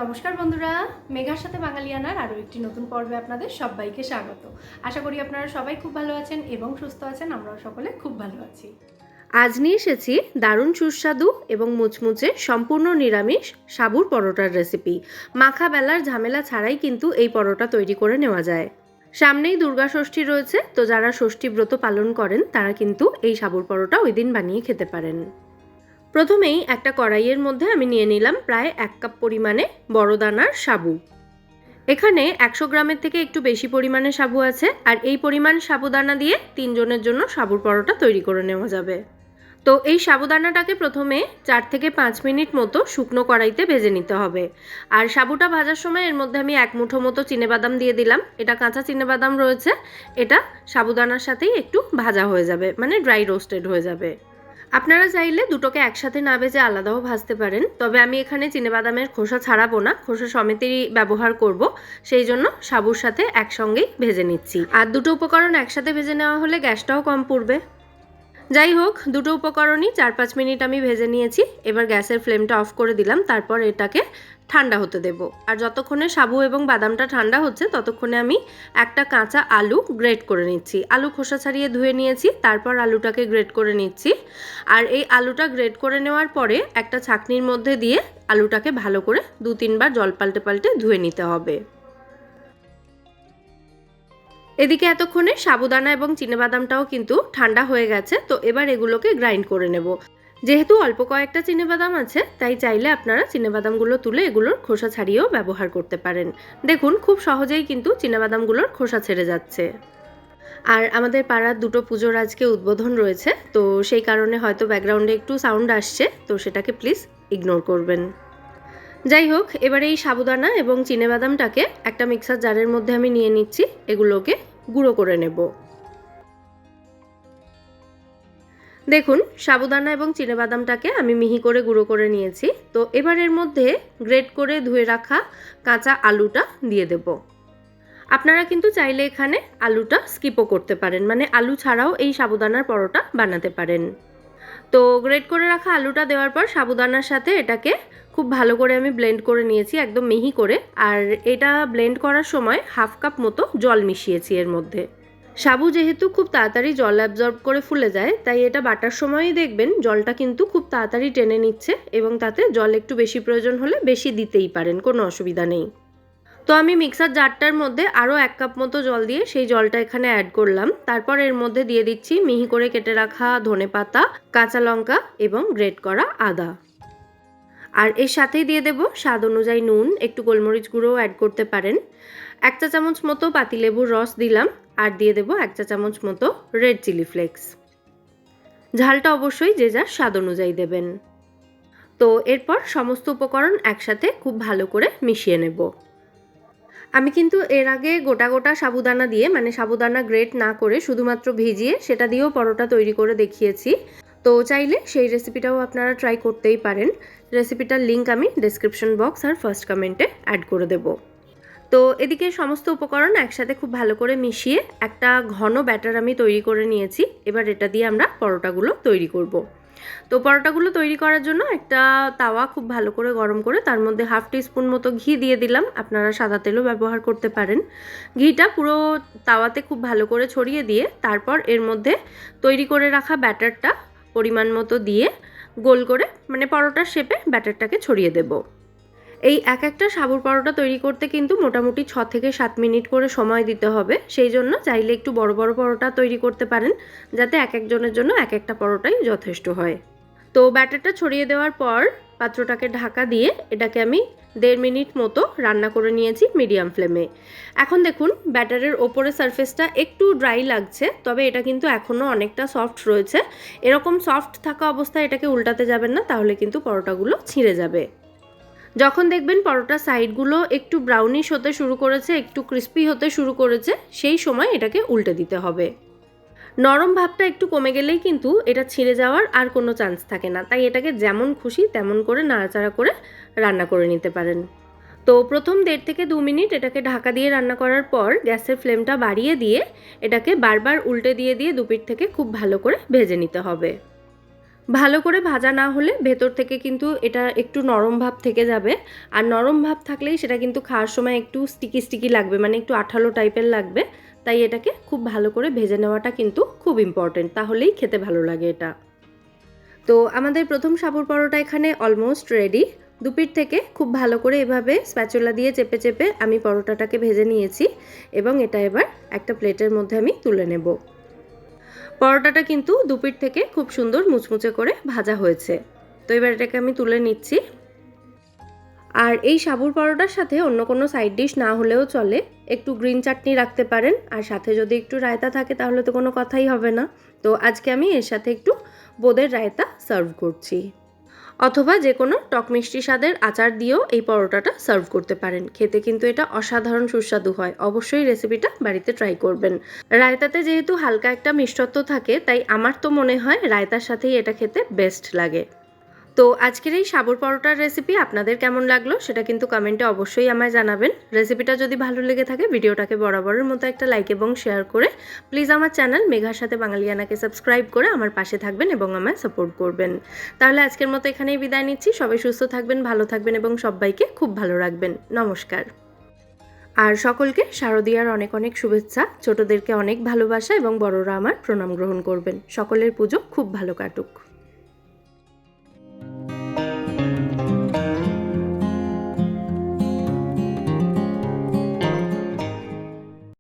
নমস্কার বন্ধুরা, মেঘার সাথে বাঙালিয়ানার আরও একটি নতুন পর্বে আপনাদের সবাইকে স্বাগত। আশা করি আপনারা সবাই খুব ভালো আছেন এবং সুস্থ আছেন। আমরাও সকলে খুব ভালো আছি। আজ নিয়ে এসেছি দারুণ সুস্বাদু এবং মুচমুচে সম্পূর্ণ নিরামিষ সাবুর পরোটার রেসিপি। মাখা বেলার ঝামেলা ছাড়াই কিন্তু এই পরোটা তৈরি করে নেওয়া যায়। সামনেই দুর্গা ষষ্ঠী রয়েছে, তো যারা ষষ্ঠী ব্রত পালন করেন তারা কিন্তু এই সাবুর পরোটা ওই দিন বানিয়ে খেতে পারেন। প্রথমেই একটা কড়াইয়ের মধ্যে আমি নিয়ে নিলাম প্রায় 1 কাপ পরিমাণে বড় দানার সাবু। এখানে 100 গ্রামের থেকে একটু বেশি পরিমাণে সাবু আছে, আর এই পরিমাণ সাবুদানা দিয়ে 3 জনের জন্য সাবুর পরোটা তৈরি করে নেওয়া যাবে। তো এই সাবুদানাটাকে প্রথমে 4 থেকে 5 মিনিট মতো শুকনো কড়াইতে ভেজে নিতে হবে। আর সাবুটা ভাজার সময় এর মধ্যে আমি 1 মুঠো মতো চিনেবাদাম দিয়ে দিলাম। এটা কাঁচা চিনেবাদাম রয়েছে, এটা সাবুদানার সাথেই একটু ভাজা হয়ে যাবে, মানে ড্রাই রোস্টেড হয়ে যাবে। আপনারা চাইলে দুটোকে একসাথে না ভেজে আলাদাও ভাজতে পারেন, তবে আমি এখানে চিনেবাদামের খোসা ছাড়াবো না, খোসা সমেতই ব্যবহার করব, সেই জন্য সাবুর সাথে একসঙ্গেই ভেজে নিচ্ছি। আর দুটো উপকরণ একসাথে ভেজে নেওয়া হলে গ্যাসটাও কম পড়বে। যাই হোক, দুটো উপকরণই 4-5 মিনিট আমি ভেজে নিয়েছি। এবার গ্যাসের ফ্লেমটা অফ করে দিলাম, তারপর এটাকে ঠান্ডা হতে দেব। আর যতক্ষণে সাবু এবং বাদামটা ঠান্ডা হচ্ছে ততক্ষণে আমি একটা কাঁচা আলু গ্রেট করে নিচ্ছি। আলু খোসা ছাড়িয়ে ধুয়ে নিয়েছি, তারপর আলুটাকে গ্রেট করে নিচ্ছি। আর এই আলুটা গ্রেট করে নেওয়ার পরে একটা ছাঁকনির মধ্যে দিয়ে আলুটাকে ভালো করে 2-3 বার জল পাল্টে পাল্টে ধুয়ে নিতে হবে। এদিকে এতক্ষণে সাবুদানা এবং চিনেবাদামটাও কিন্তু ঠান্ডা হয়ে গেছে, তো এবার এগুলোকে গ্রাইন্ড করে নেব। যেহেতু অল্প কয়েকটা চিনেবাদাম আছে, তাই চাইলে আপনারা চিনেবাদামগুলো তুলে এগুলোর খোসা ছাড়িয়েও ব্যবহার করতে পারেন। দেখুন, খুব সহজেই কিন্তু চিনেবাদামগুলোর খোসা ছেড়ে যাচ্ছে। আর আমাদের পাড়ার দুটো পুজোর আজকে উদ্বোধন রয়েছে, তো সেই কারণে হয়তো ব্যাকগ্রাউন্ডে একটু সাউন্ড আসছে, তো সেটাকে প্লিজ ইগনোর করবেন। যাই হোক, এবারে এই সাবুদানা এবং চিনেবাদামটাকে একটা মিক্সার জারের মধ্যে আমি নিয়ে নিচ্ছি। এগুলোকে গুঁড়ো করে নেব। দেখুন, সাবুদানা এবং চিনেবাদামটাকে আমি মিহি করে গুঁড়ো করে নিয়েছি। তো এবার এর মধ্যে গ্রেট করে ধুয়ে রাখা কাঁচা আলুটা দিয়ে দেব। আপনারা কিন্তু চাইলে এখানে আলুটা স্কিপও করতে পারেন, মানে আলু ছাড়াও এই সাবুদানার পরোটা বানাতে পারেন। তো গ্রেট করে রাখা আলুটা দেওয়ার পর সাবুদানার সাথে এটাকে খুব ভালো করে আমি ব্লেন্ড করে নিয়েছি, একদম মিহি করে। আর এটা ব্লেন্ড করার সময় 1/2 কাপ মতো জল মিশিয়েছি এর মধ্যে। সাবু যেহেতু খুব তাড়াতাড়ি জল অ্যাবজর্ব করে ফুলে যায়, তাই এটা বাটার সময়ই দেখবেন জলটা কিন্তু খুব তাড়াতাড়ি টেনে নিচ্ছে, এবং তাতে জল একটু বেশি প্রয়োজন হলে বেশি দিতেই পারেন, কোনো অসুবিধা নেই। তো আমি মিক্সার জারটার মধ্যে আরও 1 কাপ মতো জল দিয়ে সেই জলটা এখানে অ্যাড করলাম। তারপর এর মধ্যে দিয়ে দিচ্ছি মিহি করে কেটে রাখা ধনেপাতা, কাঁচা লঙ্কা এবং গ্রেট করা আদা। আর এর সাথেই দিয়ে দেব স্বাদ অনুযায়ী নুন, একটু গোলমরিচ গুঁড়োও অ্যাড করতে পারেন। 1 চা চামচ মতো পাতিলেবুর রস দিলাম, আর দিয়ে দেব 1 চা চামচ মতো রেড চিলি ফ্লেক্স। ঝালটা অবশ্যই যে যার স্বাদ অনুযায়ী দেবেন। তো এরপর সমস্ত উপকরণ একসাথে খুব ভালো করে মিশিয়ে নেব। আমি কিন্তু এর আগে গোটা গোটা সাবুদানা দিয়ে, মানে সাবুদানা গ্রেট না করে শুধুমাত্র ভিজিয়ে সেটা দিয়েও পরোটা তৈরি করে দেখিয়েছি। তো চাইলে সেই রেসিপিটাও আপনারা ট্রাই করতেই পারেন। রেসিপিটার লিঙ্ক আমি ডেসক্রিপশন বক্স আর ফার্স্ট কমেন্টে অ্যাড করে দেব। তো এদিকে সমস্ত উপকরণ একসাথে খুব ভালো করে মিশিয়ে একটা ঘন ব্যাটার আমি তৈরি করে নিয়েছি। এবার এটা দিয়ে আমরা পরোটাগুলো তৈরি করব। তো পরোটাগুলো তৈরি করার জন্য একটা তাওয়া খুব ভালো করে গরম করে তার মধ্যে 1/2 টিস্পুন মতো ঘি দিয়ে দিলাম। আপনারা সাদা তেলও ব্যবহার করতে পারেন। ঘিটা পুরো তাওয়াতে খুব ভালো করে ছড়িয়ে দিয়ে তারপর এর মধ্যে তৈরি করে রাখা ব্যাটারটা পরিমাণ মতো দিয়ে গোল করে, মানে পরোটার শেপে ব্যাটারটাকে ছড়িয়ে দেব। এই একটা সাবুর পরোটা তৈরি করতে কিন্তু মোটামুটি 6 থেকে 7 মিনিট করে সময় দিতে হবে। সেই জন্য চাইলে একটু বড় বড় পরোটা তৈরি করতে পারেন, যাতে একজনের জন্য একটা পরোটাই যথেষ্ট হয়। তো ব্যাটারটা ছড়িয়ে দেওয়ার পর পাত্রটাকে ঢাকা দিয়ে এটাকে আমি 1.5 মিনিট মতো রান্না করে নিয়েছি মিডিয়াম ফ্লেমে। এখন দেখুন, ব্যাটারের ওপরের সারফেসটা একটু ড্রাই লাগছে, তবে এটা কিন্তু এখনও অনেকটা সফট রয়েছে। এরকম সফট থাকা অবস্থায় এটাকে উল্টাতে যাবেন না, তাহলে কিন্তু পরোটাগুলো ছিঁড়ে যাবে। যখন দেখবেন পরোটার সাইডগুলো একটু ব্রাউনিশ হতে শুরু করেছে, একটু ক্রিস্পি হতে শুরু করেছে, সেই সময় এটাকে উল্টে দিতে হবে। নরম ভাবটা একটু কমে গেলেই কিন্তু এটা ছিঁড়ে যাওয়ার আর কোনো চান্স থাকে না, তাই এটাকে যেমন খুশি তেমন করে নাড়াচাড়া করে রান্না করে নিতে পারেন। তো প্রথম 1.5 থেকে 2 মিনিট এটাকে ঢাকা দিয়ে রান্না করার পর গ্যাসের ফ্লেমটা বাড়িয়ে দিয়ে এটাকে বারবার উল্টে দিয়ে দিয়ে দুপিঠ থেকে খুব ভালো করে ভেজে নিতে হবে। ভালো করে ভাজা না হলে ভেতর থেকে কিন্তু এটা একটু নরম ভাব থেকে যাবে, আর নরম ভাব থাকলেই সেটা কিন্তু খাওয়ার সময় একটু স্টিকি স্টিকি লাগবে, মানে একটু আঠালো টাইপের লাগবে। তাই এটাকে খুব ভালো করে ভেজে নেওয়াটা কিন্তু খুব ইম্পর্টেন্ট, তাহলেই খেতে ভালো লাগে এটা। তো আমাদের প্রথম সাবুর পরোটা এখানে অলমোস্ট রেডি। দুপিঠ থেকে খুব ভালো করে এভাবে স্প্যাচুলা দিয়ে চেপে চেপে আমি পরোটাটাকে ভেজে নিয়েছি, এবং এটা এবার একটা প্লেটের মধ্যে আমি তুলে নেব। পরোটাটা কিন্তু দুপিঠ থেকে খুব সুন্দর মুচমুচে করে ভাজা হয়েছে। তো এবার এটাকে আমি তুলে নিচ্ছি। আর এই সাবুর পরোটার সাথে অন্য কোনো সাইড ডিশ না হলেও চলে, একটু গ্রিন চাটনি রাখতে পারেন, আর সাথে যদি একটু রায়তা থাকে তাহলে তো কোনো কথাই হবে না। তো আজকে আমি এর সাথে একটু বোঁদের রায়তা সার্ভ করছি, অথবা যে কোনো টক মিষ্টি স্বাদের আচার দিয়েও এই পরোটাটা সার্ভ করতে পারেন। খেতে কিন্তু এটা অসাধারণ সুস্বাদু হয়। অবশ্যই রেসিপিটা বাড়িতে ট্রাই করবেন। রায়তাতে যেহেতু হালকা একটা মিষ্টত্ব থাকে, তাই আমার তো মনে হয় রায়তার সাথেই এটা খেতে বেস্ট লাগে। তো আজকের এই সাবুর পরোটার রেসিপি আপনাদের কেমন লাগলো সেটা কিন্তু কমেন্টে অবশ্যই আমায় জানাবেন। রেসিপিটা যদি ভালো লেগে থাকে ভিডিওটাকে বরাবরের মতো একটা লাইক এবং শেয়ার করে প্লিজ আমার চ্যানেল মেঘার সাথে বাঙালিয়ানাকে সাবস্ক্রাইব করে আমার পাশে থাকবেন এবং আমায় সাপোর্ট করবেন। তাহলে আজকের মতো এখানেই বিদায় নিচ্ছি। সবাই সুস্থ থাকবেন, ভালো থাকবেন এবং সবাইকে খুব ভালো রাখবেন। নমস্কার। আর সকলকে শারদীয়ার অনেক অনেক শুভেচ্ছা। ছোটদেরকে অনেক ভালোবাসা এবং বড়রা আমার প্রণাম গ্রহণ করবেন। সকলের পুজো খুব ভালো কাটুক।